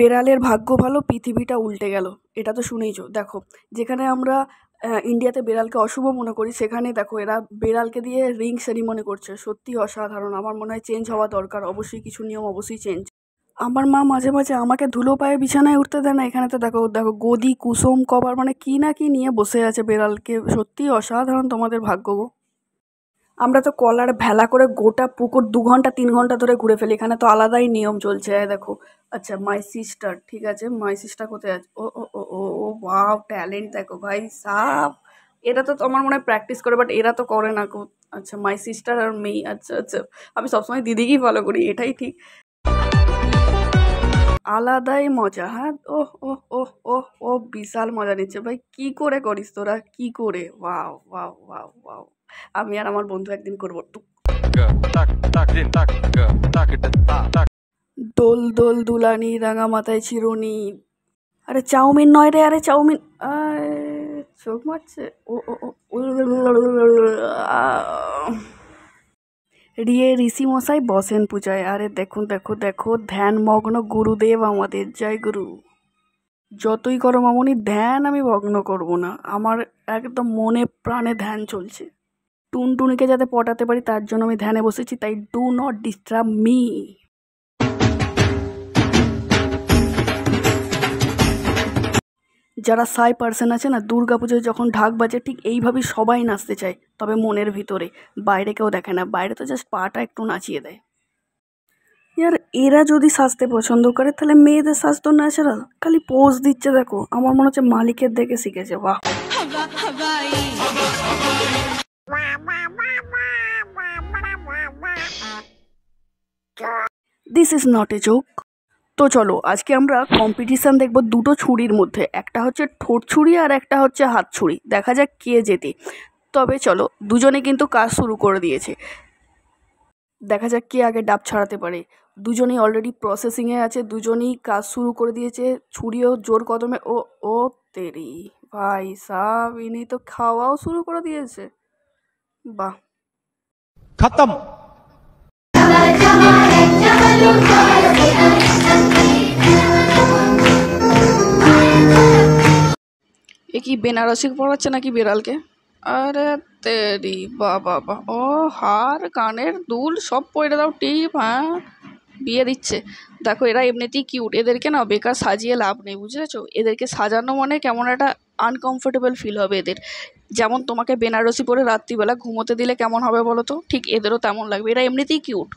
বেড়ালের ভাগ্য ভালো, পৃথিবীটা উল্টে গেল। এটা তো শুনেইছো। দেখো, যেখানে আমরা ইন্ডিয়াতে বেড়ালকে অশুভ মনে করি, সেখানে দেখো এরা বেড়ালকে দিয়ে রিং সেরিমনি করছে। সত্যি অসাধারণ। আমার মনে হয় চেঞ্জ হওয়া দরকার, অবশ্যই কিছু নিয়ম অবশ্যই চেঞ্জ। আমার মা মাঝে মাঝে আমাকে ধুলো পায়ে বিছানায় উঠতে দেয় না। এখানে তো দেখো দেখো গদি, কুসুম, কভার, মানে কি না কি নিয়ে বসে আছে বেড়ালকে। সত্যি অসাধারণ তোমাদের ভাগ্য গো। আমরা তো কলার ভেলা করে গোটা পুকুর 2 ঘন্টা 3 ঘন্টা ধরে ঘুরে ফেলি। এখানে তো আলাদাই নিয়ম চলছে। দেখো, আচ্ছা মাই সিস্টার, ঠিক আছে, মাই সিস্টার কোথায় আছে? ও ও ও ও ও ওয়াও, ট্যালেন্ট দেখো ভাই সাব। এটা তো আমার মনে হয় প্র্যাকটিস করে, বাট এরা তো করে না গো। আচ্ছা মাই সিস্টার আর মেই, আচ্ছা আচ্ছা। আমি সবসময় দিদিকেই ফলো করি, এটাই ঠিক। আলাদাই মজা। হ্যাঁ, ওহ ওহ ওহ ওহ ও বিশাল মজা নিচ্ছে ভাই। কি করে করিস তোরা, কি করে? Wow wow wow wow. আমি আর আমার বন্ধু একদিন করবো। দোল দোল দুলানি, রাঙা মাথায় চিরুনি। আরে চাউমিন নয় রে, আরে চাউমিন। চোখ মারছে। ও ও ও ও, রিয়ে ঋষি মশাই বসেন পূজায়। আরে দেখুন, দেখো দেখো, ধ্যানমগ্ন গুরুদেব আমাদের, জয় গুরু। যতই করো মামনি, ধ্যান আমি ভগ্ন করব না। আমার একদম মনে প্রাণে ধ্যান চলছে। টুনটুনিকে যাতে পটাতে পারি তার জন্য আমি ধ্যানে বসেছি, তাই ডু নট ডিস্টার্ব মি। যারা সাই পার্সন আছে না, দুর্গাপুজোয় যখন ঢাক বাজে ঠিক এইভাবেই সবাই নাচতে চায়, তবে মনের ভিতরে। বাইরে কেউ দেখে না, বাইরে তো জাস্ট পাটা একটু নাচিয়ে দেয়। ইয়ার এরা যদি সাজতে পছন্দ করে, তাহলে মেয়েদের সাজ তো ন্যাচারাল। খালি পোজ দিচ্ছে দেখো, আমার মনে হচ্ছে মালিকের দেখে শিখেছে। বাহ, this is not a joke. তো চলো আজকে আমরা কম্পিটিশান দেখব দুটো ছুরির মধ্যে। একটা হচ্ছে ঠোঁট ছুরি আর একটা হচ্ছে হাত ছুরি। দেখা যাক কে জেতে। তবে চলো, দুজনে কিন্তু কাজ শুরু করে দিয়েছে। দেখা যাক কে আগে ডাব ছাড়াতে পারে। দুজনেই অলরেডি প্রসেসিংয়ে আছে, দুজনেই কাজ শুরু করে দিয়েছে। ছুরিও জোর কদমে। ও ও তেরি ভাই সাব, ইনি তো খাওয়াও শুরু করে দিয়েছে। বাহ, खत्म। এ কি বেনারসি পড়াচ্ছে নাকি বেড়ালকে? আরে তেরি বাবা বাহ। ও হার, কানের দুল সব পরে দাও, টিপ। হ্যাঁ, বিয়ে দিচ্ছে। দেখো এরা এমনিতেই কিউট, এদেরকে না বেকার সাজিয়ে লাভ নেই, বুঝেছো? এদেরকে সাজানো মানে কেমন একটা আনকমফোর্টেবল ফিল হবে এদের। যেমন তোমাকে বেনারসি পরে রাত্রিবেলা ঘুমোতে দিলে কেমন হবে বলো তো, ঠিক এদেরও তেমন লাগবে। এরা এমনিতেই কিউট।